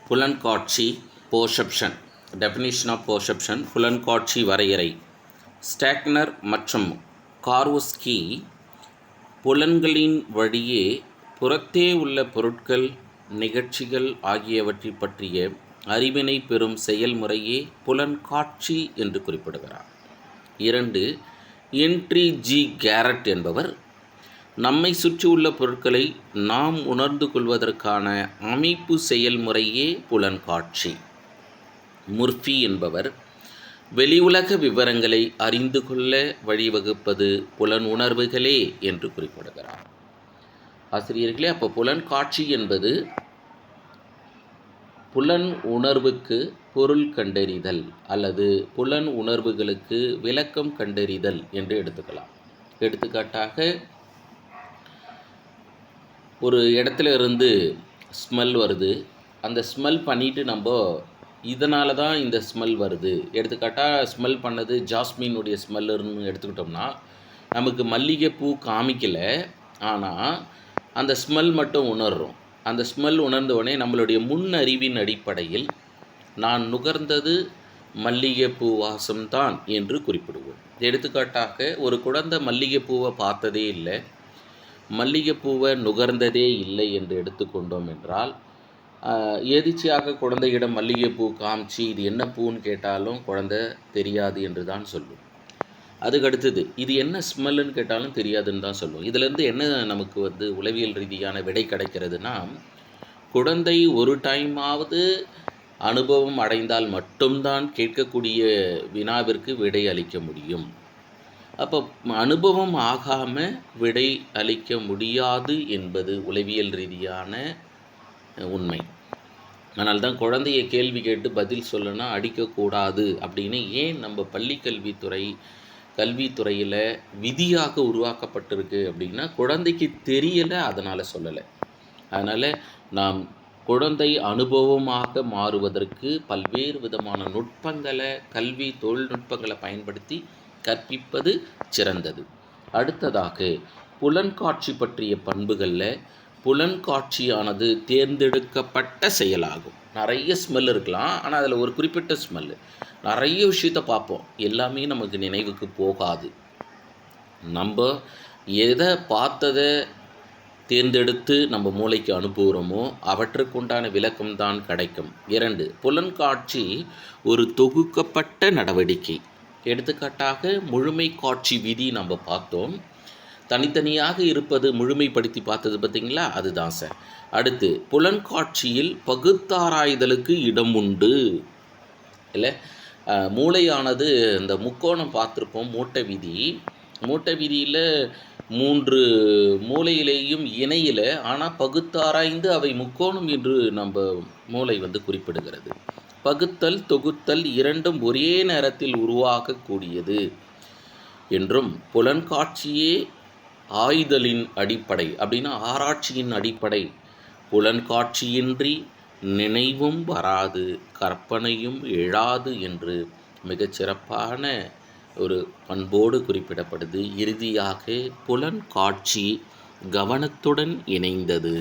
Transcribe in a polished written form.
புலன்காட்சி perception. Definition of perception. புலன்காட்சி வரையறை. Stagner மற்றும் கார்வோஸ்கி புலன்களின் வழியே புறத்தே உள்ள பொருட்கள், நிகழ்ச்சிகள் ஆகியவற்றை பற்றிய அறிவினை பெறும் செயல்முறையே புலன்காட்சி என்று குறிப்பிடுகிறார். 2. என்ட்ரி ஜி கேரட் என்பவர் நம்மை சுற்றியுள்ள பொருட்களை நாம் உணர்ந்து கொள்வதற்கான அமைப்பு செயல்முறையே புலன்காட்சி. முர்ஃபி என்பவர் வெளியுலக விவரங்களை அறிந்து கொள்ள வழிவகுப்பது புலன் உணர்வுகளே என்று குறிப்பிடுகிறார். ஆசிரியர்களே, அப்போ புலன்காட்சி என்பது புலன் உணர்வுக்கு பொருள் கண்டறிதல் அல்லது புலன் உணர்வுகளுக்கு விளக்கம் கண்டறிதல் என்று எடுத்துக்கலாம். எடுத்துக்காட்டாக, ஒரு இடத்துல இருந்து ஸ்மெல் வருது. அந்த ஸ்மெல் பண்ணிவிட்டு நம்ம இதனால தான் இந்த ஸ்மெல் வருது. எடுத்துக்காட்டாக ஸ்மெல் பண்ணது ஜாஸ்மினுடைய ஸ்மெல்லுன்னு எடுத்துக்கிட்டோம்னா, நமக்கு மல்லிகைப்பூ காமிக்கலை, ஆனால் அந்த ஸ்மெல் மட்டும் உணர்றோம். அந்த ஸ்மெல் உணர்ந்தவுடனே நம்மளுடைய முன் அறிவின் அடிப்படையில் நான் நுகர்ந்தது மல்லிகைப்பூ வாசம்தான் என்று குறிப்பிடுவோம். எடுத்துக்காட்டாக, ஒரு குழந்தை மல்லிகைப்பூவை பார்த்ததே இல்லை, மல்லிகைப்பூவை நுகர்ந்ததே இல்லை என்று எடுத்துக்கொண்டோம் என்றால், எதிர்ச்சியாக குழந்தையிடம் மல்லிகைப்பூ காமிச்சு இது என்ன பூன்னு கேட்டாலும் குழந்தை தெரியாது என்று தான் சொல்லும். அதுக்கு அடுத்தது இது என்ன ஸ்மெல்லுன்னு கேட்டாலும் தெரியாதுன்னு தான் சொல்லுவோம். இதிலேருந்து என்ன நமக்கு உளவியல் ரீதியான விடை கிடைக்கிறதுனா, குழந்தை ஒரு டைமாவது அனுபவம் அடைந்தால் மட்டும்தான் கேட்கக்கூடிய வினாவிற்கு விடை அளிக்க முடியும். அப்போ அனுபவம் ஆகாமல் விடை அளிக்க முடியாது என்பது உளவியல் ரீதியான உண்மை. அதனால தான் குழந்தைய கேள்வி கேட்டு பதில் சொல்லனா அடிக்கக்கூடாது அப்படின்னு ஏன் நம்ம பள்ளி கல்வித்துறையில் விதியாக உருவாக்கப்பட்டிருக்கு அப்படின்னா, குழந்தைக்கு தெரியலை, அதனால் சொல்லலை. அதனால் நாம் குழந்தை அனுபவமாக மாறுவதற்கு பல்வேறு விதமான நுட்பங்களை, கல்வி தொழில்நுட்பங்களை பயன்படுத்தி கற்பிப்பது சிறந்தது. அடுத்ததாக, புலன்காட்சி பற்றிய பண்புகளில் புலன்காட்சியானது தேர்ந்தெடுக்கப்பட்ட செயலாகும். நிறைய ஸ்மெல் இருக்கலாம், ஆனால் அதில் ஒரு குறிப்பிட்ட ஸ்மெல்லு, நிறைய விஷயத்தை பார்ப்போம், எல்லாமே நமக்கு நினைவுக்கு போகாது. நம்ம எதை பார்த்ததை தேர்ந்தெடுத்து நம்ம மூளைக்கு அனுப்புகிறோமோ அவற்றுக்குண்டான விளக்கம்தான் கிடைக்கும். 2. புலன்காட்சி ஒரு தொகுக்கப்பட்ட நடவடிக்கை. எடுத்துக்காட்டாக, முழுமை காட்சி விதி நம்ம பார்த்தோம். தனித்தனியாக இருப்பது முழுமைப்படுத்தி பார்த்தது பார்த்திங்களா, அதுதான் சார். அடுத்து, புலன்காட்சியில் பகுத்தாராய்தலுக்கு இடம் உண்டு. இல்லை, மூளையானது இந்த முக்கோணம் பார்த்துருப்போம், மூட்டை விதியில் 3 மூலையிலேயும் இணையில், ஆனால் பகுத்தாராய்ந்து அவை முக்கோணம் என்று நம்ம மூளை குறிப்பிடுகிறது. பகுத்தல், தொகுத்தல் இரண்டும் ஒரே நேரத்தில் உருவாகக்கூடியது என்றும், புலன்காட்சியே ஆய்தலின் அடிப்படை அப்படின்னா ஆராய்ச்சியின் அடிப்படை. புலன்காட்சியின்றி நினைவும் வராது, கற்பனையும் எழாது என்று மிகச்சிறப்பான ஒரு பண்போடு குறிப்பிடப்படுது. இறுதியாக, புலன்காட்சி கவனத்துடன் இணைந்தது.